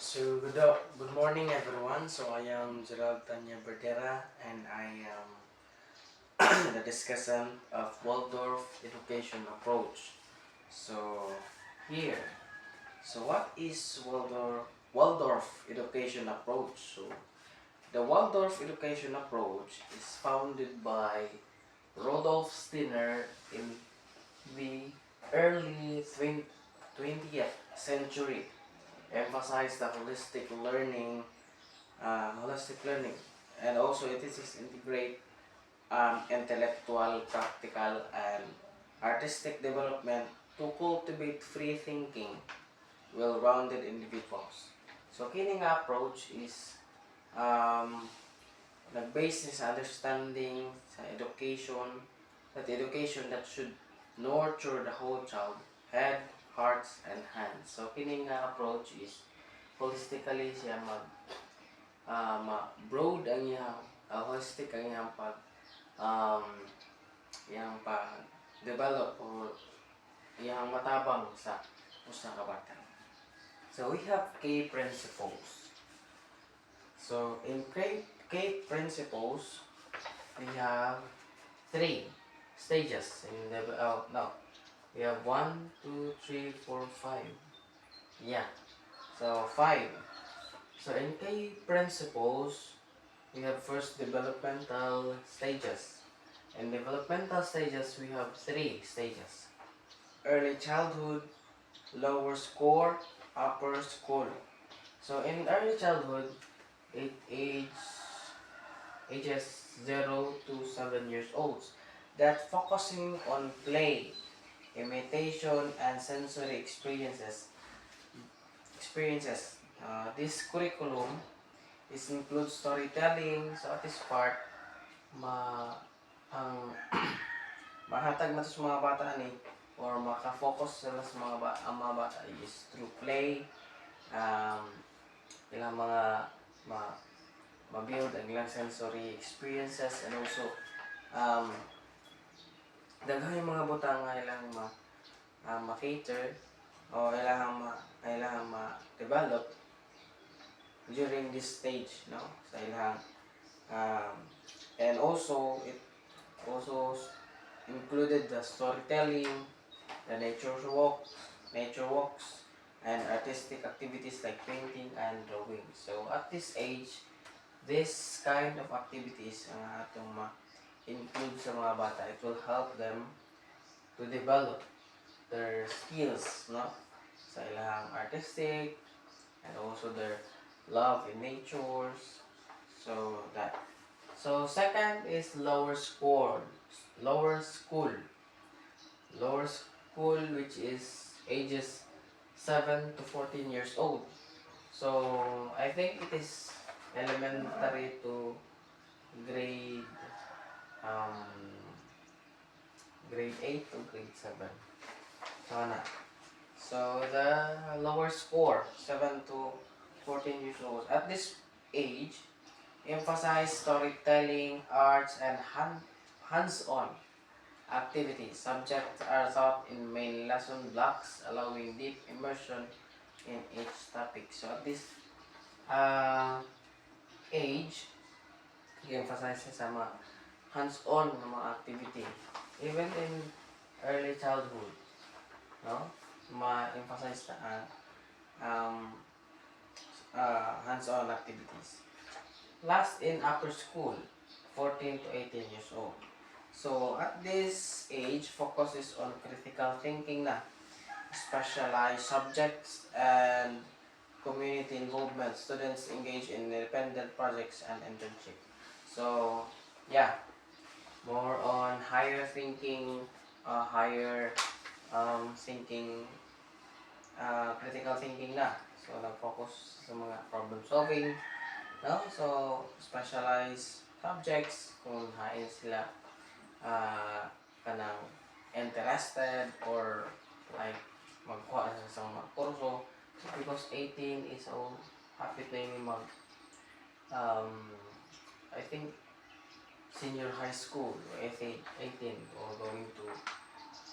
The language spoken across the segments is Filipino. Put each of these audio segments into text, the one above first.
Good morning everyone. So I am Gerald Tanya Berdera and I am the discussant of Waldorf education approach. So here, so what is Waldorf education approach? So the Waldorf education approach is founded by Rudolf Steiner in the early 20th century, emphasize the holistic learning, and also it is integrate intellectual, practical, and artistic development to cultivate free thinking, well-rounded individuals. So kining approach is um, nag-base sa understanding sa education, that education that should nurture the whole child, head, hearts, and hands. So kining approach is holistically siya broad ang iyang holistic ang um, iyang pag develop o iyang matabang sa usa ka bata. So we have key principles. So in key principles we have three stages in the no, we have 1, 2, 3, 4, 5. Yeah, so 5. So in key principles we have first developmental stages. In developmental stages we have three stages: early childhood, lower score, upper school. So in early childhood, it ages 0 to 7 years old, that focusing on play, imitation, and sensory experiences. This curriculum is includes storytelling. So at this part, ma ang mahatag na to sa mga bata ni, or maka-focus sila sa ang mga bata is through play, um, ilang mga ma ma-build ang ilang sensory experiences, and also um, daghan yung mga butang nga ilang ma-cater o ilang ma-develop during this stage, no, sa ilang um, and also it also included the storytelling, the nature walks, and artistic activities like painting and drawing. So at this age, this kind of activities ang atong ma-include sa mga bata. It will help them to develop their skills, no, sa ilang artistic, and also their love in natures. So that. So second is lower school, which is ages 7 to 14 years old. So I think it is elementary to grade um, grade 8 to grade 7. So na. So the lower score, 7 to 14 years old. At this age, emphasize storytelling, arts, and hands-on activities. Subjects are taught in main lesson blocks, allowing deep immersion in each topic. So at this age, i-emphasize sa mga hands-on na mga activity. Even in early childhood, no? Ma-emphasize na hands-on activities. Last, in upper school, 14 to 18 years old. So at this age, focus is on critical thinking na, specialized subjects, and community involvement. Students engage in independent projects and internship. So yeah, more on higher thinking, higher thinking, critical thinking na. So nag-focus sa mga problem solving, no? So specialized subjects kung hain sila kanang interested, or like magkuha na sa mga kurso. So because 18 is so happy na yung I think senior high school, or 18 or going to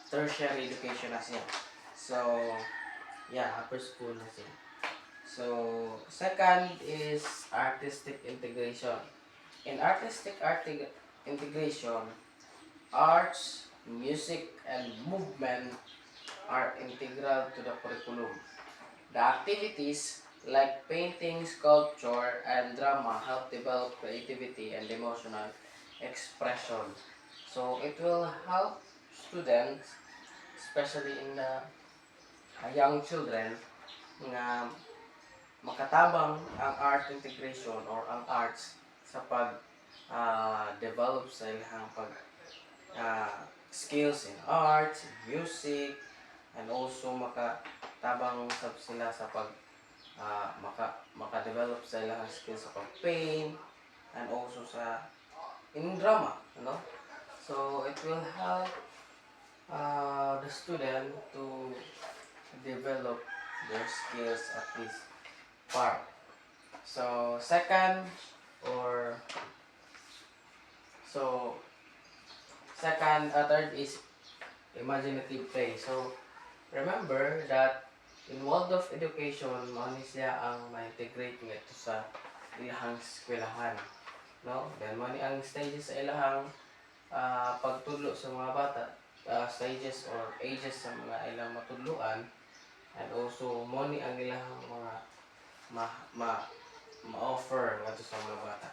tertiary education na siya. So yeah, upper school na siya. So, second is artistic integration. In integration, arts, music, and movement are integral to the curriculum. The activities like painting, sculpture, and drama help develop creativity and emotional expression. So it will help students, especially in the young children, nga makatabang ang art integration or ang arts sa pag develop sa ilang pag skills in arts, in music, and also makatabang sila sa pag maka-develop sa ilang skills sa pag-paint and also sa in drama, so it will help the student to develop their skills at this part. So or so third is imaginative play. So remember that in world of education, mao ni siya ang ma-integrate nito sa ilahang eskwelahan, no? Then mao ni ang stages sa ilahang pagtudlo sa mga bata, stages or ages sa mga ilang matudluan, and also mo ni ang ilahang mga ma-offer ngadto sa mga bata.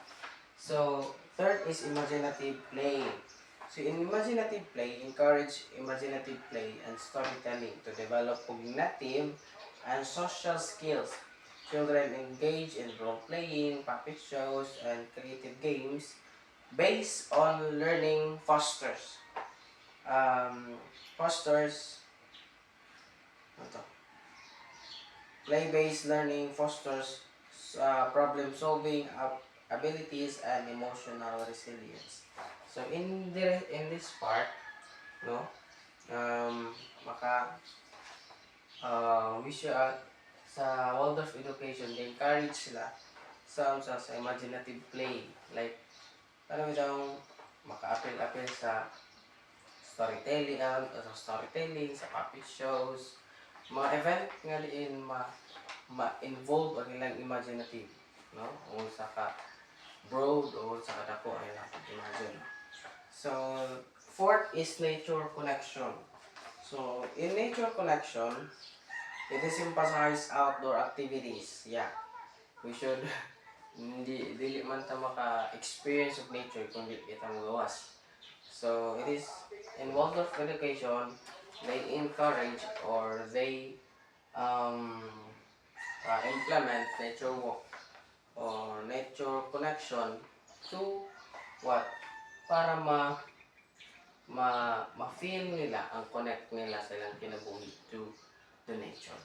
So third is imaginative play. So in imaginative play, encourage imaginative play and storytelling to develop cognitive and social skills. Children engage in role-playing, puppet shows, and creative games based on learning fosters ano to? Play-based learning fosters problem-solving abilities and emotional resilience. So in this part, no, maka wish sa world of education, they encourage sila sa imaginative play, like ano daw maka-appeal sa storytelling, sa puppet shows, mga event nga diin ma-involve ang ilang imaginative, no? O sa ka broad o sa kadako ay imagine. So fourth is nature connection. So in nature connection, it is emphasize outdoor activities. Yeah, we should hindi dili man ta maka-experience of nature kundi kita magawas. So it is in world of education, they encourage or they implement nature walk or nature connection to what? Para ma-feel nila ang connect nila sa ilang kinabuhi to the nature.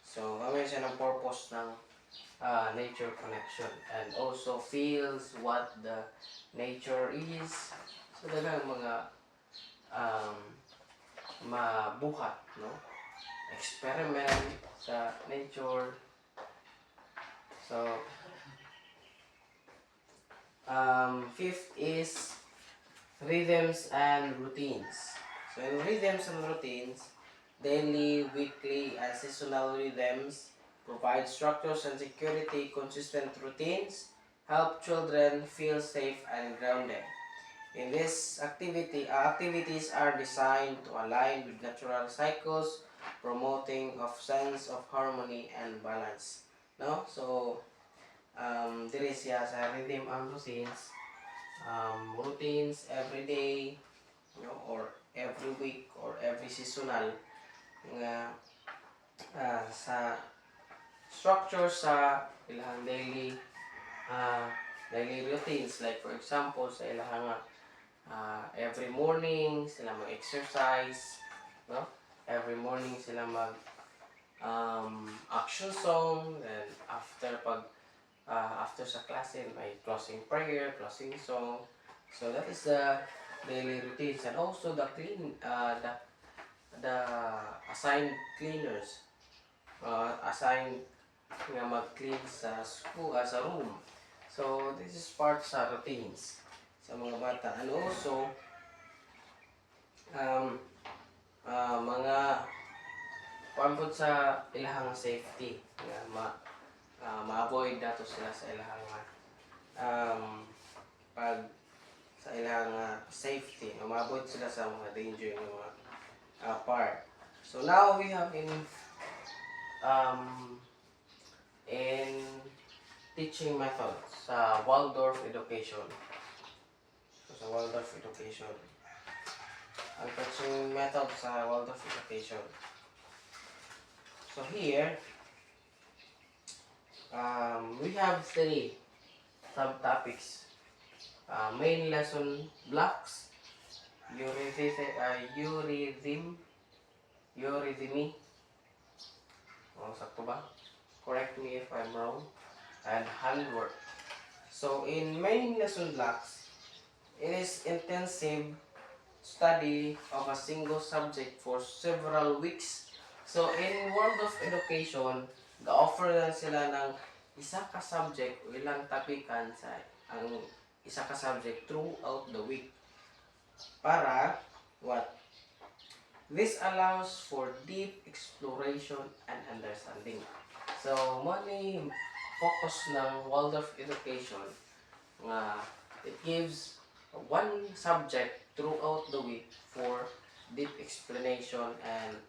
So, gawin siya ng purpose ng nature connection and also feels what the nature is. So, dagang mga mabuhat, no? Experiment sa nature. So, fifth is rhythms and routines. So in rhythms and routines, daily, weekly, and seasonal rhythms provide structures and security. Consistent routines help children feel safe and grounded. In this activities are designed to align with natural cycles, promoting a sense of harmony and balance. No? So, diri siya sa rhythm and routines every day, or every week or every seasonal nga sa structure sa ilang daily routines, like for example sa ilang every morning sila mag-exercise, no? Every morning sila mag action song, and after sa klase may closing prayer, closing song. So that is the daily routines, and also the assigned cleaners, assigned nga mag-clean sa school, sa room. So this is part sa routines sa mga bata, and also mga pambot sa ilahang safety nga ma-avoid nato sila sa ilang um, pag sa ilang safety, ma-avoid sila sa mga danger ng mga part. So now we have um, in teaching methods sa Waldorf education. So, sa Waldorf education, ang teaching method sa Waldorf education. So here, we have 3 subtopics. Main lesson blocks, eurythmy, sakto ba? Correct me if I'm wrong. And handwork. So in main lesson blocks, it is intensive study of a single subject for several weeks. So in World of Education, ga-offer lang sila ng isa ka subject o ilang tapikan sa ang isa ka subject throughout the week. Para what? This allows for deep exploration and understanding. So, mo ni focus ng Waldorf education nga it gives one subject throughout the week for deep explanation and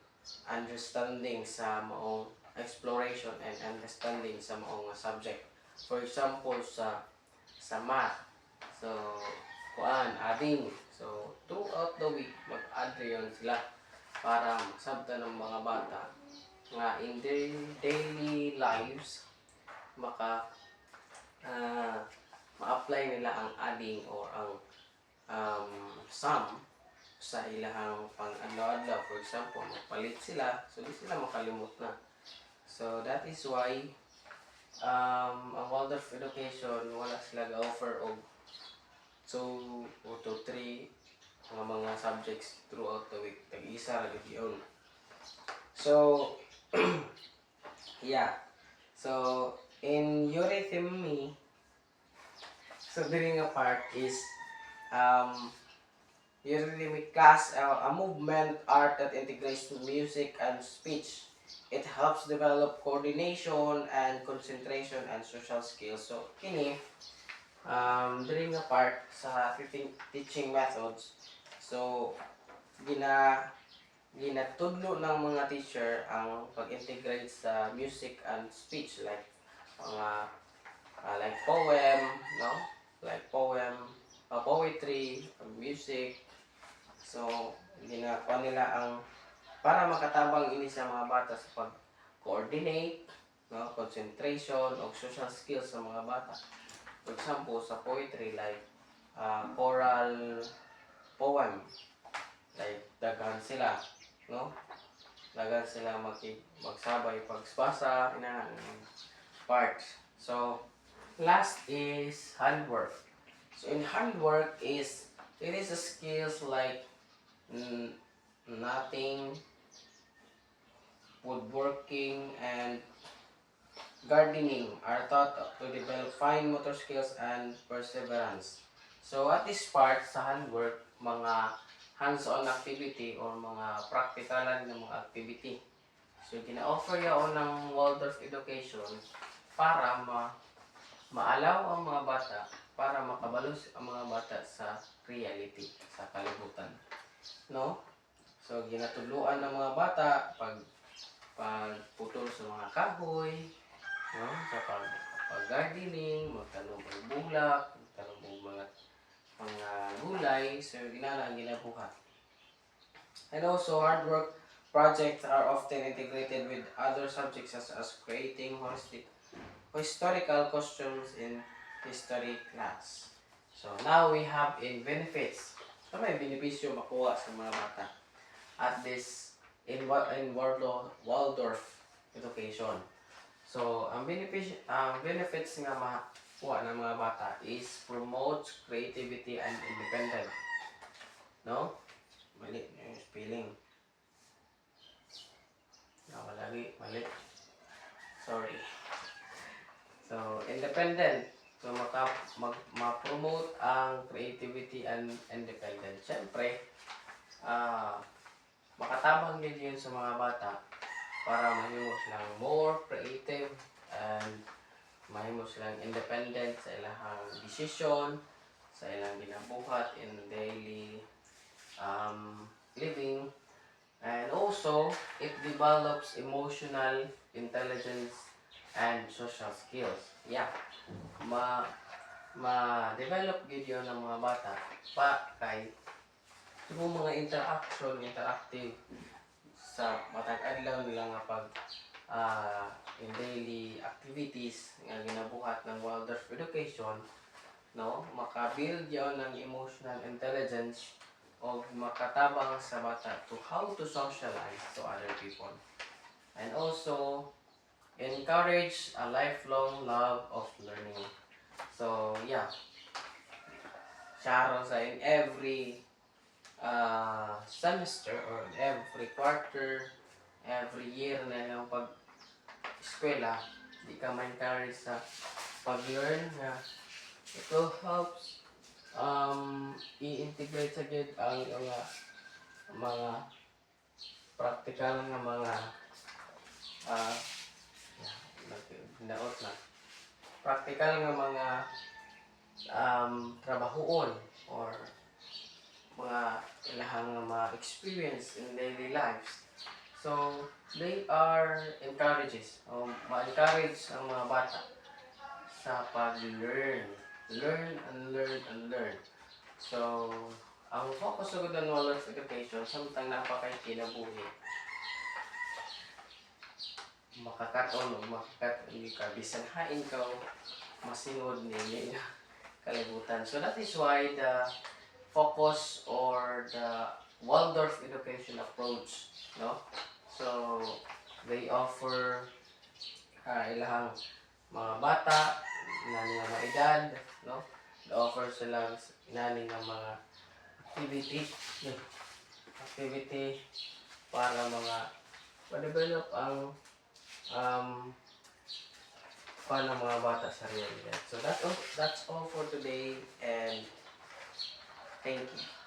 understanding sa maong exploration and understanding sa maong subject. For example, sa math, so adding. So throughout the week mag-add yon sila para magsabta ng mga bata nga in their daily lives ma-apply nila ang adding or ang sum sa ilahang pang-adlaw-adlaw. For example, magpalit sila, so di sila makalimot na. So that is why ang Waldorf education wala sila ga-offer og 2 to 3 mga subjects throughout the week. Tag-isa ra gyud yun. So yeah. So in eurythmy, so during a part is eurythmic class, a movement art that integrates music and speech. It helps develop coordination and concentration and social skills. So kini during a part sa teaching methods, so ginatudlo ng mga teacher ang pag-integrate sa music and speech like mga like poem, no? Like poetry, music. So ginagawa nila ang para makatabang ini sa mga bata sa pag-coordinate, no? Concentration o social skills sa mga bata. For example, sa poetry like choral poem, like daghan sila, no? Daghan sila magsabay pagbasa ina parts. So last is handwork. So in handwork it is a skills like knitting, woodworking, and gardening are taught to develop fine motor skills and perseverance. So at this part sa handwork, mga hands-on activity or mga practicalan ng mga activity. So gina-offer yaon ng Waldorf education para maalaw ang mga bata, para makabalos ang mga bata sa reality, sa kalibutan. No? So ginatuluan ng mga bata pagputol sa mga kahoy, no? Sa pag-gardening, magtanong ng bulak, magtanong ng mga gulay, so ginala ang ginabuhat. And also, hard work projects are often integrated with other subjects such as creating historical costumes in history class. So now we have in benefits. So may benepisyo makuha sa mga bata at this in Waldorf education. So, ang benefits nga makuha ng mga bata is promotes creativity and independence. No? Mali yung spelling. Mali. Sorry. So, independent. So, ma-promote ang creativity and independence. Siyempre, makatabang din yun sa mga bata para mahimo silang more creative and mahimo silang independent sa ilang decision, sa ilang ginabuhat in daily living. And also, it develops emotional intelligence and social skills. Yeah, ma-develop gid yun ng mga bata pa kay yung mga interactive sa matag adlaw nila nga pag in daily activities nga ginabuhat ng Waldorf education, no, makabuild yun ng emotional intelligence o makatabang sa bata to how to socialize to other people, and also encourage a lifelong love of learning. So yeah, siya sa in every semester or every quarter, every year na yung pag-eskwela, di ka ma-encourage sa pag-learn nga ito helps i-integrate sa gid ang mga practical nga mga uh, naot na practical nga mga trabahoon or mga ilahang ma-experience in daily lives. So, they are encourages, ma-encourage ang mga bata sa pag-learn. Learn and learn and learn. So, ang focus sa good knowledge education, samtang napakay kinabuhi, makakaton o hindi ka, bisan hain ka, masinod nila kalibutan. So, that is why the focus or the Waldorf education approach, no? So they offer ilahang mga bata nani nga mga edad, no? They offer sila nani nga mga activity para mga pa-develop ang ng mga bata sa realidad. So that's all for today, and thank you.